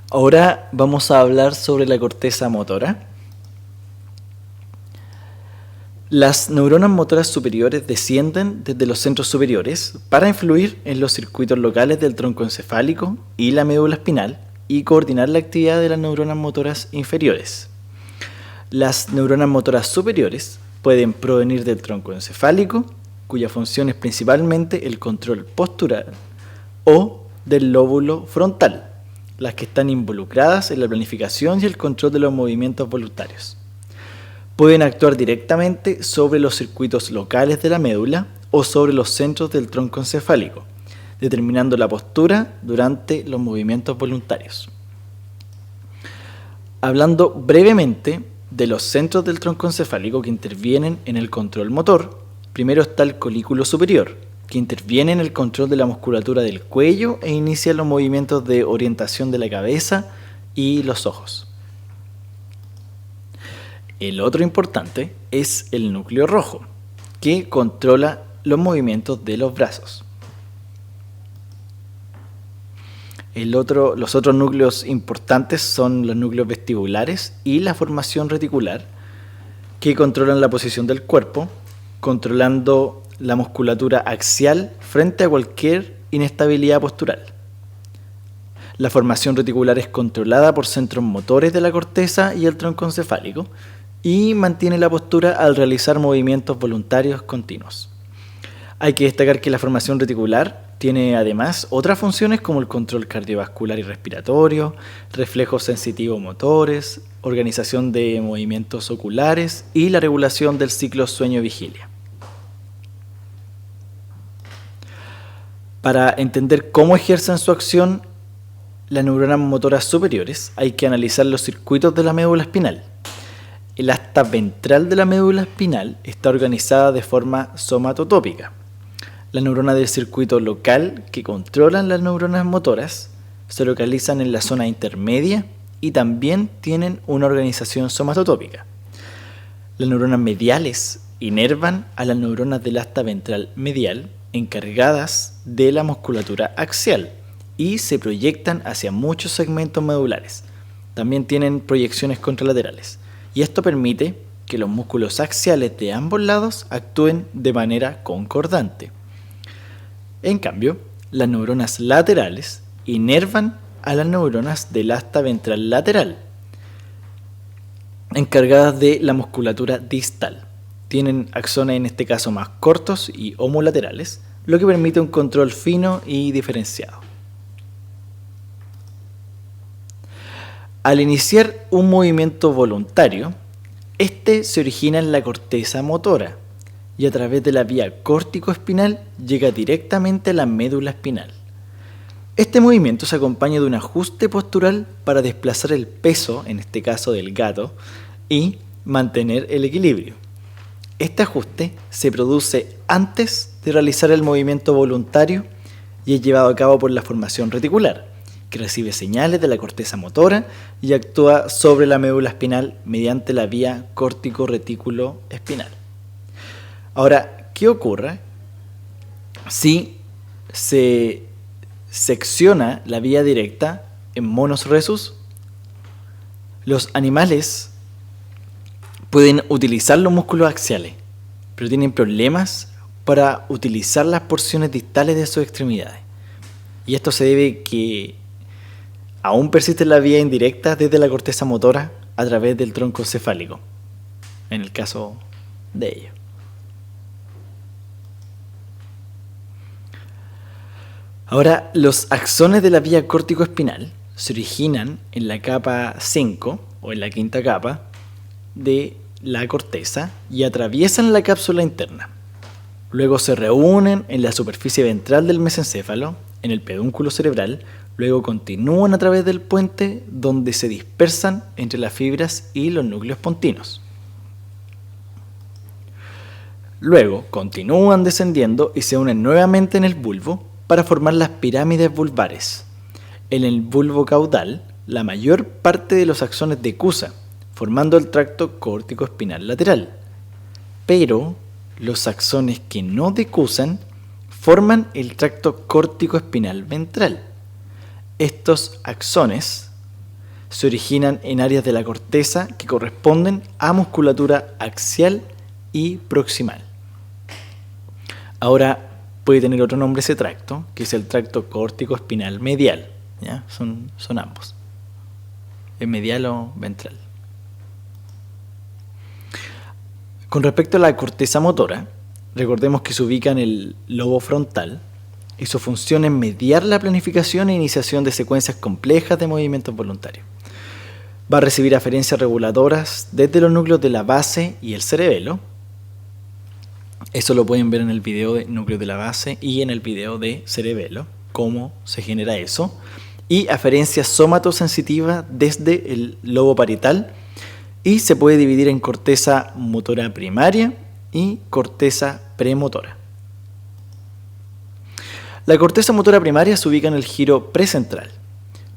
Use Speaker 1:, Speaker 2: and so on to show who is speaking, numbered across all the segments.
Speaker 1: Ahora vamos a hablar sobre la corteza motora. Las neuronas motoras superiores descienden desde los centros superiores para influir en los circuitos locales del tronco encefálico y la médula espinal y coordinar la actividad de las neuronas motoras inferiores. Las neuronas motoras superiores pueden provenir del tronco encefálico, cuya función es principalmente el control postural, o del lóbulo frontal, las que están involucradas en la planificación y el control de los movimientos voluntarios. Pueden actuar directamente sobre los circuitos locales de la médula o sobre los centros del tronco encefálico, determinando la postura durante los movimientos voluntarios. Hablando brevemente de los centros del tronco encefálico que intervienen en el control motor, primero está el colículo superior, que interviene en el control de la musculatura del cuello e inicia los movimientos de orientación de la cabeza y los ojos. El otro importante es el núcleo rojo, que controla los movimientos de los brazos. Los otros núcleos importantes son los núcleos vestibulares y la formación reticular, que controlan la posición del cuerpo, controlando la musculatura axial frente a cualquier inestabilidad postural. La formación reticular es controlada por centros motores de la corteza y el tronco encefálico y mantiene la postura al realizar movimientos voluntarios continuos. Hay que destacar que la formación reticular tiene además otras funciones como el control cardiovascular y respiratorio, reflejos sensitivos motores, organización de movimientos oculares y la regulación del ciclo sueño-vigilia. Para entender cómo ejercen su acción las neuronas motoras superiores, hay que analizar los circuitos de la médula espinal. El asta ventral de la médula espinal está organizada de forma somatotópica. Las neuronas del circuito local que controlan las neuronas motoras se localizan en la zona intermedia y también tienen una organización somatotópica. Las neuronas mediales inervan a las neuronas del asta ventral medial encargadas de la musculatura axial y se proyectan hacia muchos segmentos medulares. También tienen proyecciones contralaterales. Y esto permite que los músculos axiales de ambos lados actúen de manera concordante. En cambio, las neuronas laterales inervan a las neuronas del asta ventral lateral, encargadas de la musculatura distal. Tienen axones en este caso más cortos y homolaterales, lo que permite un control fino y diferenciado. Al iniciar un movimiento voluntario, este se origina en la corteza motora y a través de la vía córtico-espinal llega directamente a la médula espinal. Este movimiento se acompaña de un ajuste postural para desplazar el peso, en este caso del gato, y mantener el equilibrio. Este ajuste se produce antes de realizar el movimiento voluntario y es llevado a cabo por la formación reticular, que recibe señales de la corteza motora y actúa sobre la médula espinal mediante la vía córtico-retículo-espinal. Ahora, ¿qué ocurre si se secciona la vía directa en monos rhesus? Los animales pueden utilizar los músculos axiales, pero tienen problemas para utilizar las porciones distales de sus extremidades. Y esto se debe a que aún persiste la vía indirecta desde la corteza motora a través del tronco encefálico, en el caso de ellos. Ahora, los axones de la vía córtico-espinal se originan en la capa 5 o en la quinta capa de la corteza y atraviesan la cápsula interna. Luego se reúnen en la superficie ventral del mesencéfalo, en el pedúnculo cerebral. Luego continúan a través del puente donde se dispersan entre las fibras y los núcleos pontinos. Luego continúan descendiendo y se unen nuevamente en el bulbo para formar las pirámides vulvares. En el bulbo caudal, la mayor parte de los axones decusa, formando el tracto córtico-espinal lateral. Pero los axones que no decusan forman el tracto córtico-espinal ventral. Estos axones se originan en áreas de la corteza que corresponden a musculatura axial y proximal. Ahora puede tener otro nombre ese tracto, que es el tracto córtico espinal medial, ¿ya? Son ambos, ¿es medial o ventral? Con respecto a la corteza motora, recordemos que se ubica en el lobo frontal y su función es mediar la planificación e iniciación de secuencias complejas de movimientos voluntarios. Va a recibir aferencias reguladoras desde los núcleos de la base y el cerebelo. Eso lo pueden ver en el video de núcleos de la base y en el video de cerebelo, cómo se genera eso. Y aferencias somatosensitivas desde el lobo parietal, y se puede dividir en corteza motora primaria y corteza premotora. La corteza motora primaria se ubica en el giro precentral.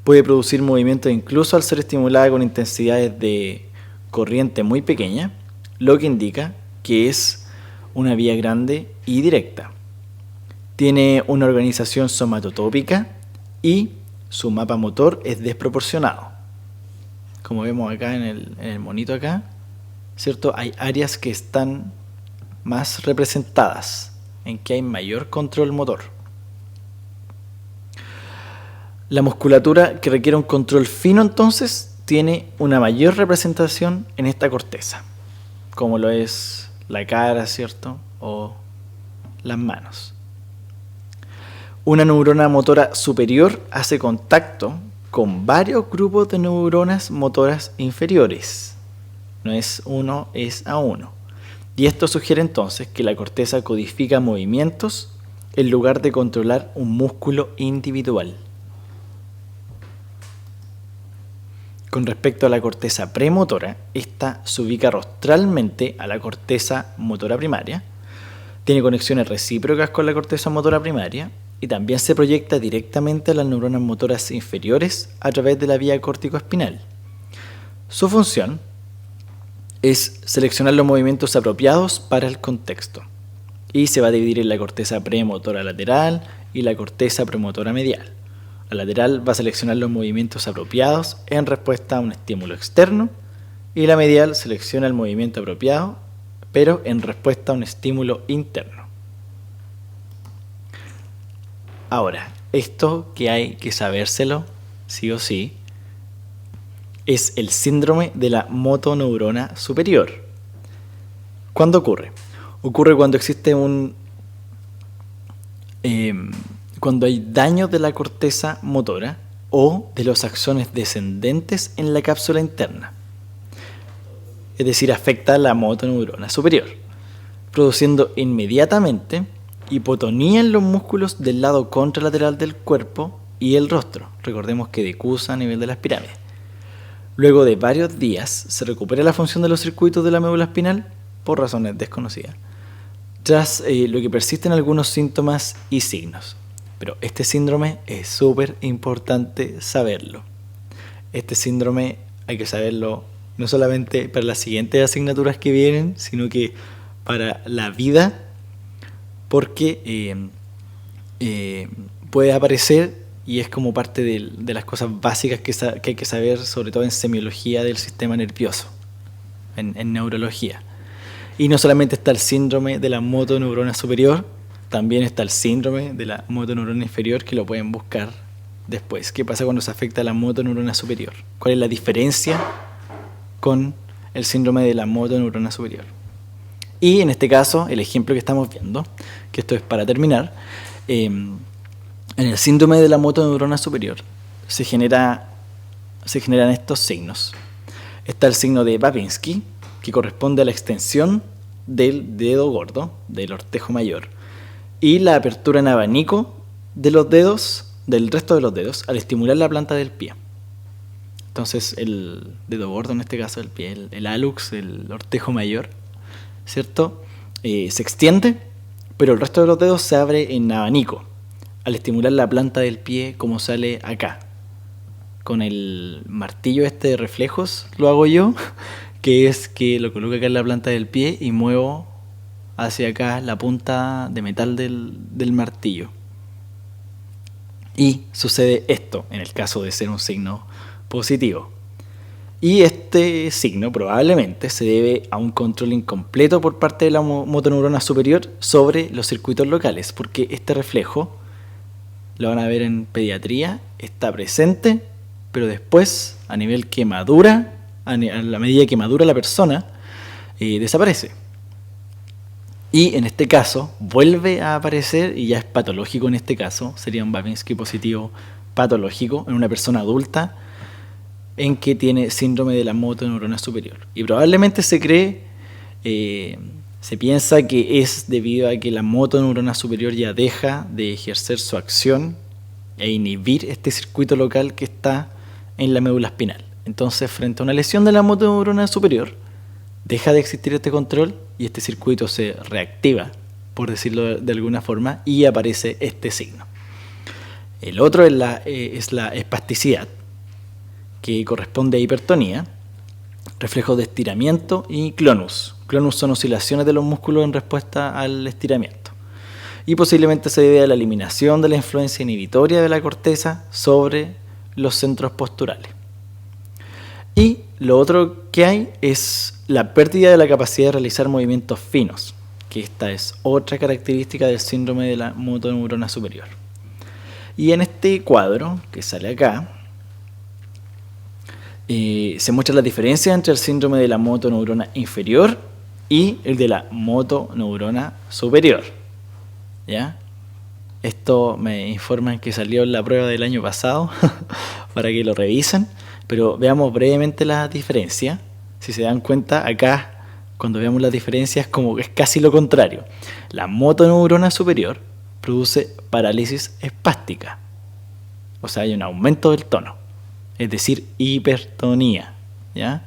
Speaker 1: Puede producir movimientos incluso al ser estimulada con intensidades de corriente muy pequeña, lo que indica que es una vía grande y directa. Tiene una organización somatotópica y su mapa motor es desproporcionado. Como vemos acá en el monito acá, ¿cierto? Hay áreas que están más representadas, en que hay mayor control motor. La musculatura que requiere un control fino entonces tiene una mayor representación en esta corteza, como lo es la cara, ¿cierto? O las manos. Una neurona motora superior hace contacto con varios grupos de neuronas motoras inferiores. No es uno, es a uno. Y esto sugiere entonces que la corteza codifica movimientos en lugar de controlar un músculo individual. Con respecto a la corteza premotora, esta se ubica rostralmente a la corteza motora primaria, tiene conexiones recíprocas con la corteza motora primaria y también se proyecta directamente a las neuronas motoras inferiores a través de la vía córtico-espinal. Su función es seleccionar los movimientos apropiados para el contexto y se va a dividir en la corteza premotora lateral y la corteza premotora medial. La lateral va a seleccionar los movimientos apropiados en respuesta a un estímulo externo y la medial selecciona el movimiento apropiado pero en respuesta a un estímulo interno. Ahora, esto que hay que sabérselo, sí o sí, es el síndrome de la motoneurona superior. ¿Cuándo ocurre? Ocurre cuando existe cuando hay daño de la corteza motora o de los axones descendentes en la cápsula interna. Es decir, afecta a la motoneurona superior, produciendo inmediatamente hipotonía en los músculos del lado contralateral del cuerpo y el rostro. Recordemos que decusa a nivel de las pirámides. Luego de varios días se recupera la función de los circuitos de la médula espinal por razones desconocidas, tras lo que persisten algunos síntomas y signos. Pero este síndrome es súper importante saberlo. Este síndrome hay que saberlo no solamente para las siguientes asignaturas que vienen, sino que para la vida, porque puede aparecer y es como parte de las cosas básicas que hay que saber, sobre todo en semiología del sistema nervioso, en neurología. Y no solamente está el síndrome de la motoneurona superior, también está el síndrome de la motoneurona inferior, que lo pueden buscar después. ¿Qué pasa cuando se afecta a la motoneurona superior? ¿Cuál es la diferencia con el síndrome de la motoneurona superior? Y en este caso, el ejemplo que estamos viendo, que esto es para terminar, en el síndrome de la motoneurona superior se generan estos signos. Está el signo de Babinski, que corresponde a la extensión del dedo gordo, del ortejo mayor, y la apertura en abanico de los dedos, del resto de los dedos, al estimular la planta del pie. Entonces el dedo gordo, en este caso el pie, el hallux, el ortejo mayor, ¿cierto? Se extiende, pero el resto de los dedos se abre en abanico al estimular la planta del pie, como sale acá. Con el martillo de reflejos lo hago yo, que es que lo coloco acá en la planta del pie y muevo hacia acá la punta de metal del martillo. Y sucede esto en el caso de ser un signo positivo. Y este signo probablemente se debe a un control incompleto por parte de la motoneurona superior sobre los circuitos locales, porque este reflejo, lo van a ver en pediatría, está presente, pero después, a nivel que madura, a la medida que madura la persona, desaparece. Y en este caso vuelve a aparecer, y ya es patológico en este caso, sería un Babinski positivo patológico en una persona adulta en que tiene síndrome de la motoneurona superior. Y probablemente se cree, se piensa que es debido a que la motoneurona superior ya deja de ejercer su acción e inhibir este circuito local que está en la médula espinal. Entonces, frente a una lesión de la motoneurona superior, deja de existir este control y este circuito se reactiva, por decirlo de alguna forma, y aparece este signo. El otro es la espasticidad, que corresponde a hipertonía, reflejos de estiramiento y clonus. Clonus son oscilaciones de los músculos en respuesta al estiramiento. Y posiblemente se debe a la eliminación de la influencia inhibitoria de la corteza sobre los centros posturales. Y lo otro que hay es la pérdida de la capacidad de realizar movimientos finos, que esta es otra característica del síndrome de la motoneurona superior. Y en este cuadro que sale acá, se muestra la diferencia entre el síndrome de la motoneurona inferior y el de la motoneurona superior. ¿Ya? Esto me informan que salió en la prueba del año pasado para que lo revisen, pero veamos brevemente la diferencia. Si se dan cuenta, acá cuando veamos las diferencias es casi lo contrario. La motoneurona superior produce parálisis espástica, o sea, hay un aumento del tono, es decir, hipertonía, ¿ya?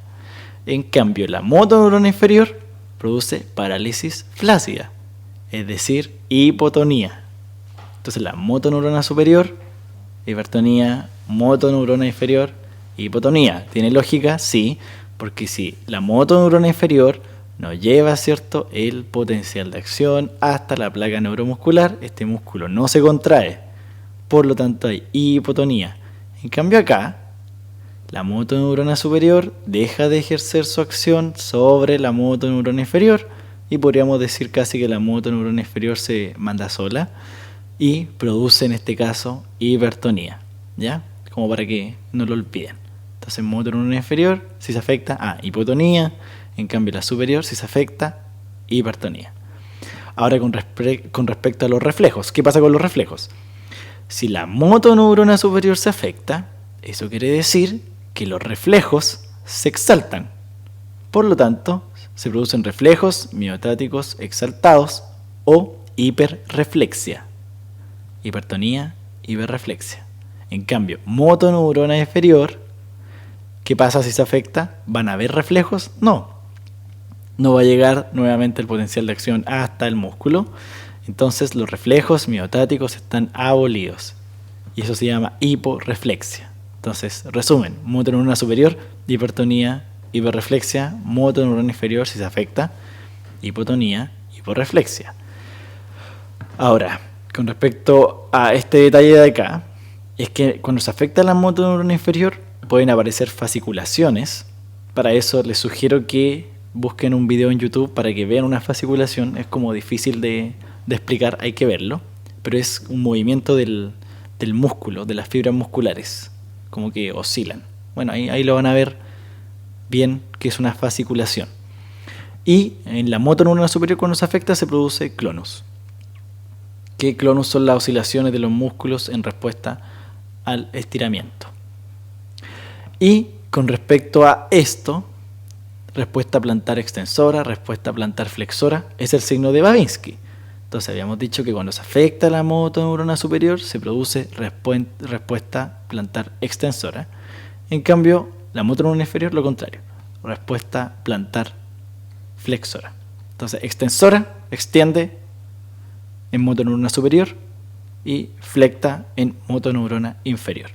Speaker 1: En cambio, la motoneurona inferior produce parálisis flácida, es decir, hipotonía. Entonces, la motoneurona superior, hipertonía, motoneurona inferior, hipotonía. ¿Tiene lógica? Sí, porque si la motoneurona inferior nos lleva, ¿cierto?, el potencial de acción hasta la placa neuromuscular, este músculo no se contrae, por lo tanto hay hipotonía. En cambio acá, la motoneurona superior deja de ejercer su acción sobre la motoneurona inferior y podríamos decir casi que la motoneurona inferior se manda sola y produce en este caso hipertonía, ¿ya? Como para que no lo olviden. Entonces, motoneurona inferior, si se afecta, hipotonía. En cambio, la superior, si se afecta, hipertonía. Ahora, con respecto a los reflejos, ¿qué pasa con los reflejos? Si la motoneurona superior se afecta, eso quiere decir que los reflejos se exaltan. Por lo tanto, se producen reflejos miotáticos exaltados o hiperreflexia. Hipertonía, hiperreflexia. En cambio, motoneurona inferior, ¿qué pasa si se afecta? ¿Van a haber reflejos? No va a llegar nuevamente el potencial de acción hasta el músculo. Entonces los reflejos miotáticos están abolidos. Y eso se llama hiporreflexia. Entonces, resumen, motoneurona superior, hipertonía, hiperreflexia, motoneurona inferior si se afecta, hipotonía, hiporreflexia. Ahora, con respecto a este detalle de acá, es que cuando se afecta la motoneurona inferior pueden aparecer fasciculaciones. Para eso les sugiero que busquen un video en YouTube para que vean una fasciculación. Es como difícil de explicar, hay que verlo, pero es un movimiento del músculo, de las fibras musculares, como que oscilan. Bueno, ahí lo van a ver bien, que es una fasciculación. Y en la motoneurona superior, cuando se afecta, se produce clonus. Que clonus son las oscilaciones de los músculos en respuesta al estiramiento. Y con respecto a esto, respuesta plantar extensora, respuesta plantar flexora, es el signo de Babinski. Entonces habíamos dicho que cuando se afecta la motoneurona superior se produce respuesta plantar extensora. En cambio, la motoneurona inferior, lo contrario, respuesta plantar flexora. Entonces, extensora extiende en motoneurona superior y flecta en motoneurona inferior.